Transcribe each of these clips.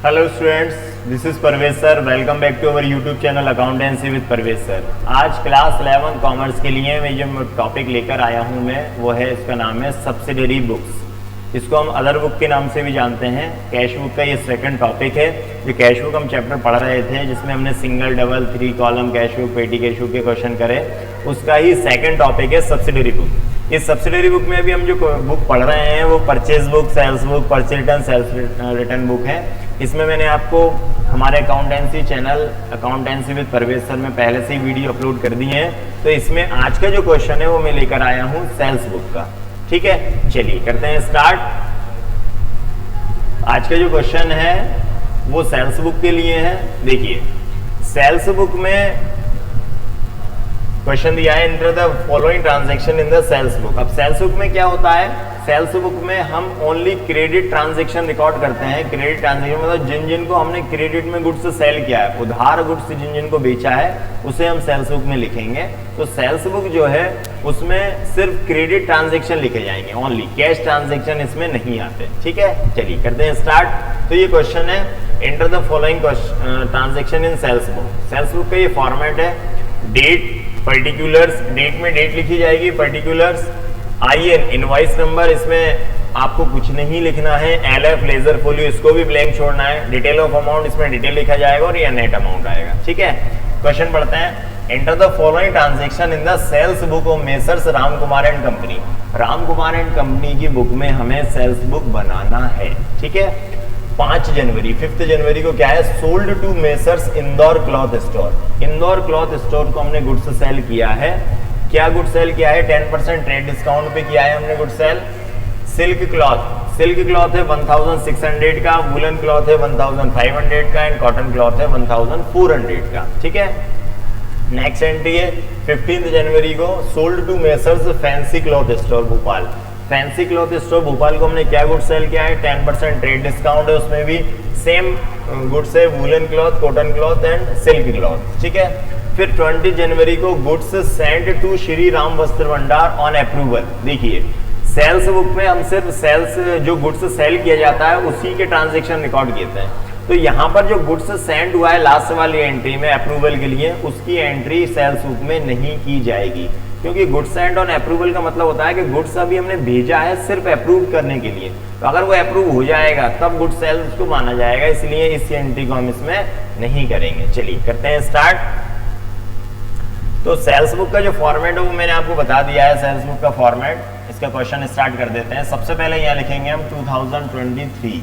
Hello students, this is Parvez sir. Welcome back to our YouTube channel accountancy with Parvez sir. आज class 11 commerce के लिए मैं जो topic लेकर आया हूं वो है, इसका नाम है सब्सिडरी बुक्स। इसको हम अदर बुक के नाम से भी जानते हैं। कैश बुक का ये सेकंड टॉपिक है। जो कैश बुक हम चैप्टर पढ़ रहे थे जिसमें हमने single, double, 3 column cash book, petty cash book के क्वेश्चन करे, उसका ही सेकंड टॉपिक है सब्सिडरी बुक। इस सब्सिडरी बुक में अभी हम जो बुक पढ़ रहे हैं वो purchase book, sales book, purchase return, sales return book है। इसमें मैंने आपको हमारे accountancy channel accountancy with Parvez sir में पहले से ही वीडियो अपलोड कर दी है। तो इसमें आज का जो क्वेश्चन है वो मैं लेकर आया हूँ सेल्स बुक का। ठीक है, चलिए करते हैं स्टार्ट। आज का जो क्वेश्चन है वो सेल्स बुक के लिए है। देखिए, सेल्स बुक में क्वेश्चन दिया है, enter the following transaction in the sales book. अब सेल्स बुक में क्या होता है? सेल्स बुक में हम ओनली क्रेडिट ट्रांजैक्शन रिकॉर्ड करते हैं। क्रेडिट ट्रांजैक्शन मतलब जिन जिन को हमने क्रेडिट में गुड्स सेल किया है, उधार गुड्स जिन जिन को बेचा है, उसे हम सेल्स बुक में लिखेंगे। तो सेल्स बुक जो है उसमें सिर्फ क्रेडिट ट्रांजैक्शन लिखे जाएंगे, ओनली कैश ट्रांजैक्शन इसमें नहीं आते। ठीक है, चलिए करते हैं स्टार्ट। तो ये क्वेश्चन है, enter the following transaction in sales book. Sales book का ये फॉर्मेट है, डेट, पर्टिकुलर्स, डेट में डेट लिखी जाएगी, पर्टिकुलर्स, IN इनवॉइस नंबर, इसमें आपको कुछ नहीं लिखना है, LF लेजर फोलियो इसको भी ब्लैंक छोड़ना है, डिटेल ऑफ अमाउंट इसमें डिटेल लिखा जाएगा और ये नेट अमाउंट आएगा। ठीक है, क्वेश्चन पढ़ते हैं। Enter the following transaction in the sales book of messrs Ram Kumar and company. Ram Kumar and company की बुक में हमें सेल्स बुक बनाना है। ठीक है, 5 जनवरी को क्या है, sold to messrs Indore cloth store. Indore cloth store को हमने गुड्स सेल किया है। क्या गुड सेल किया है? 10% ट्रेड डिस्काउंट पे किया है हमने गुड सेल। सिल्क क्लॉथ है 1600 का, वुलन क्लॉथ है 1500 का एंड कॉटन क्लॉथ है 1400 का। ठीक है, नेक्स्ट एंट्री है 15 जनवरी को, sold to messrs fancy cloth store Bhopal. Fancy cloth store Bhopal को हमने क्या गुड सेल किया है? 10% ट्रेड डिस्काउंट है, उसमें भी सेम गुड्स है, woollen cloth, cotton cloth and silk cloth. ठीक है, फिर 20 जनवरी को goods send to Shri Ram Vastra Bhandar on approval. देखिए, सेल्स बुक में हम सिर्फ सेल्स जो गुड्स सेल किया जाता है उसी के ट्रांजैक्शन रिकॉर्ड किए हैं। तो यहाँ पर जो गुड्स सेंड हुआ है लास्ट वाली एंट्री में अप्रूवल के लिए, उसकी एंट्री सेल्स बुक में नहीं की जाएगी, क्योंकि गुड्स सेंड ऑन अप्रूवल का मतलब होता है कि गुड्स अभी हमने भेजा है सिर्फ अप्रूव करने के लिए। तो अगर वो अप्रूव हो जाएगा तब गुड्स सेल्स को माना जाएगा, इसलिए इस एंट्री को हम इसमें नहीं करेंगे। चलिए करते हैं स्टार्ट। तो सेल्स बुक का जो फॉर्मेट है वो मैंने आपको बता दिया है, सेल्स बुक का फॉर्मेट। इसका क्वेश्चन स्टार्ट कर देते हैं। सबसे पहले यहाँ लिखेंगे हम 2023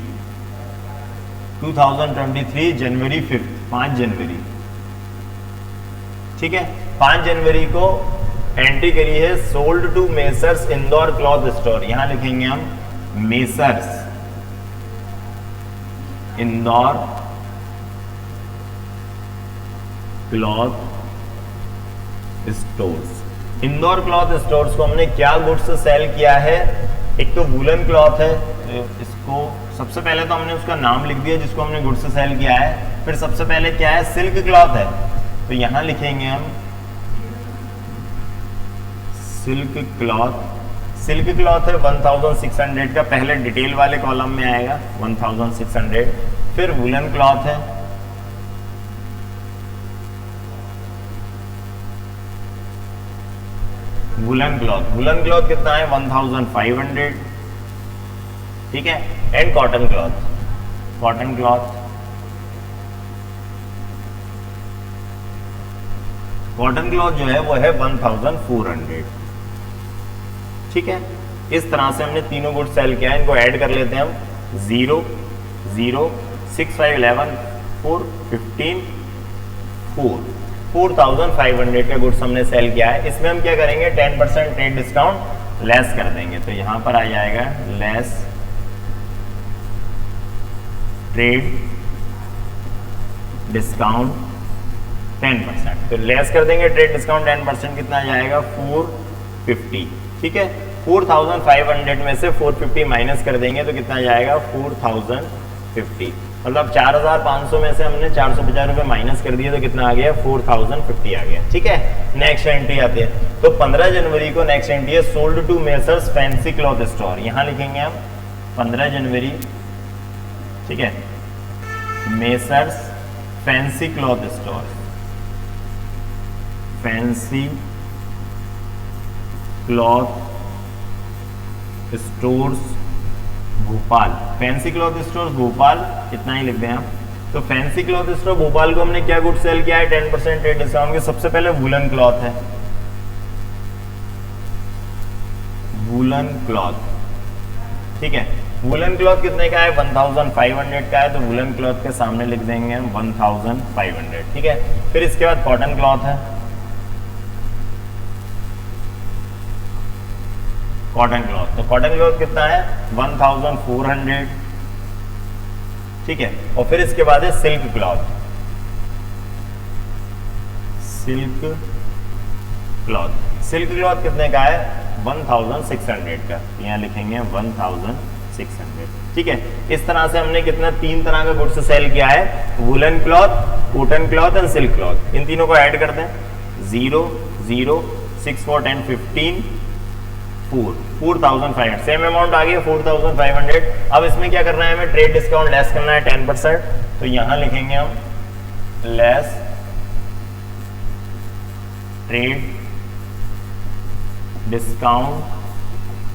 जनवरी 5 जनवरी। ठीक है, 5 जनवरी को एंट्री करी है, sold to messrs Indore cloth store. यहां लिखेंगे हम messrs Indore cloth stores. Indore cloth stores को हमने क्या गुड्स सेल किया है? एक तो वुलन क्लॉथ है, इसको सबसे पहले तो हमने उसका नाम लिख दिया जिसको हमने गुड्स सेल किया है। फिर सबसे पहले क्या है, सिल्क क्लॉथ है, तो यहां लिखेंगे हम सिल्क क्लॉथ है 1600 का, पहले डिटेल वाले कॉलम में आएगा 1600। फिर वुलन क्लॉथ है, वुलन क्लॉथ कितना है? 1500। ठीक है, एंड कॉटन क्लॉथ जो है वो है 1400। ठीक है, इस तरह से हमने तीनों गुड्स सेल किया है। इनको ऐड कर लेते हैं हम, 0 0 6 5 11 4 15 4 4500 का गुड्स हमने सेल किया है। इसमें हम क्या करेंगे, 10% ट्रेड डिस्काउंट लेस कर देंगे। तो यहां पर आ जाएगा लेस ट्रेड डिस्काउंट 10%। तो लेस कर देंगे ट्रेड डिस्काउंट 10%, कितना आ जाएगा 450। ठीक है, 4500 में से 450 माइनस कर देंगे तो कितना आ जाएगा 4050। मतलब 4500 में से हमने 450 रुपए माइनस कर दिए तो कितना आ गया 4050 आ गया। ठीक है, नेक्स्ट एंट्री आती है। तो 15 जनवरी को नेक्स्ट एंट्री है, sold to messrs fancy cloth store. यहां लिखेंगे हम 15 जनवरी। ठीक है, messrs fancy cloth store, fancy cloth stores Bhopal, fancy cloth store Bhopal, इतना ही लिख दें आप। तो फैंसी क्लॉथ स्टोर भोपाल को हमने क्या गुड सेल किया है 10% ट्रेड डिस्काउंट के। सबसे पहले वुलन क्लॉथ है, वुलन क्लॉथ, ठीक है। वुलन क्लॉथ कितने का है 1500 का है, तो वुलन क्लॉथ के सामने लिख देंगे 1500, ठीक है। फिर इसके बाद कॉटन क्लॉथ है, कॉटन क्लॉथ, तो कॉटन क्लॉथ कितना है 1400, ठीक है। और फिर इसके बाद है silk cloth, silk cloth, silk cloth कितने का है 1600 का, यहाँ लिखेंगे 1600, ठीक है। इस तरह से हमने कितना 3 तरह का गुड्स सेल किया है, woollen cloth, cotton cloth and silk cloth. इन तीनों को ऐड करते हैं, 0 0 6 4 10 15 4500, सेम अमाउंट आ गया 4500। अब इसमें क्या करना है, हमें ट्रेड डिस्काउंट लेस करना है 10%, तो यहां लिखेंगे हम लेस ट्रेड डिस्काउंट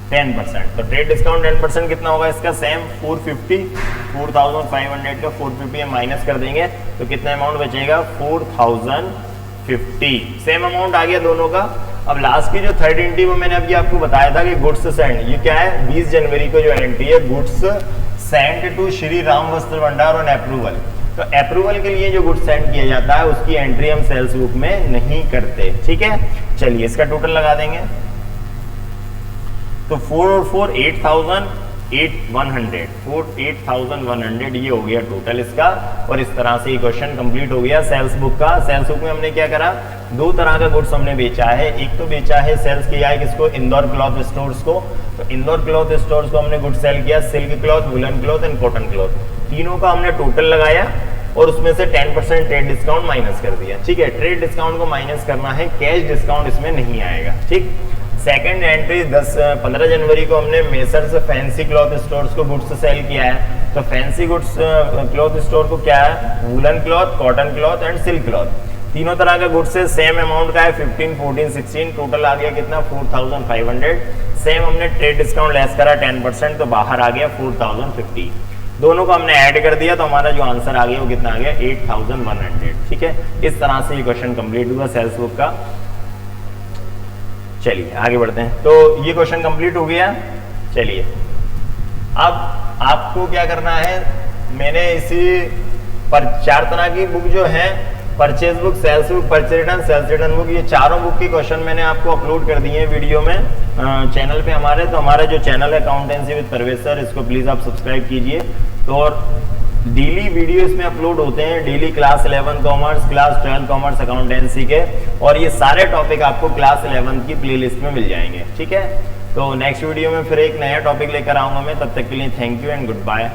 10%। तो ट्रेड डिस्काउंट 10% कितना होगा इसका, सेम 450, 4500 का 450 माइनस कर देंगे तो कितना अमाउंट बचेगा 4050, सेम अमाउंट आ गया दोनों का। अब लास्ट की जो थर्ड एंट्री वो मैंने अभी आपको बताया था कि गुड्स सेंड, ये क्या है 20 जनवरी को जो एंट्री है, goods send to Shri Ram Vastra Bhandar on approval. तो अप्रूवल के लिए जो गुड्स सेंड किया जाता है उसकी एंट्री हम सेल्स बुक में नहीं करते, ठीक है। चलिए इसका टोटल लगा देंगे, तो 4 और 4 8100 ये हो गया टोटल इसका। और इस तरह से ये क्वेश्चन कंप्लीट हो गया सेल्स बुक का। सेल्स बुक में हमने क्या करा, 2 तरह का गुड्स हमने बेचा है। एक तो बेचा है सेल्स किया है किसको, इंदौर क्लॉथ स्टोर्स को। तो इंदौर क्लॉथ स्टोर्स को हमने गुड्स सेल किया, silk cloth, woollen cloth and cotton cloth. तीनों का हमने टोटल लगाया और उसमें से 10% ट्रेड डिस्काउंट माइनस कर दिया, ठीक है। ट्रेड डिस्काउंट को माइनस करना है, कैश डिस्काउंट इसमें नहीं आएगा, ठीक। सेकेंड एंट्री 15 जनवरी को हमने मेसर्स फैंसी क्लॉथ स्टोर्स को गुड्स सेल किया है। तो फैंसी गुड्स क्लॉथ स्टोर को क्या है, woollen cloth, cotton cloth and silk cloth, तीनों तरह का गुड्स से सेम अमाउंट का है 15 14 16, टोटल आ गया कितना 4500। सेम हमने ट्रेड डिस्काउंट लेस करा 10%, तो बाहर आ गया 4050। दोनों को हमने ऐड कर दिया तो हमारा जो आंसर आ गया वो कितना आ गया 8100, ठीक है। इस तरह से ये क्वेश्चन कंप्लीट हुआ सेल्स बुक का। चलिए आगे बढ़ते हैं। तो ये क्वेश्चन कंप्लीट हो गया। चलिए अब आपको क्या करना है, मैंने इसी पर 4 तरह की बुक जो है, purchase book, sales book, purchase return, sales return book, ये चारों बुक के क्वेश्चन मैंने आपको अपलोड कर दिए हैं वीडियो में चैनल पे हमारे। तो हमारा जो चैनल है अकाउंटेंसी विद परवेज सर, इसको प्लीज आप सब्सक्राइब कीजिए। तो और डेली वीडियो इसमें अपलोड होते हैं, daily class 11 commerce, class 12 commerce accountancy के, और ये सारे टॉपिक आपको क्लास 11 की प्लेलिस्ट में मिल जाएंगे, ठीक है। तो नेक्स्ट वीडियो में फिर एक नया टॉपिक लेकर आऊंगा मैं, तब तक के लिए thank you and good bye.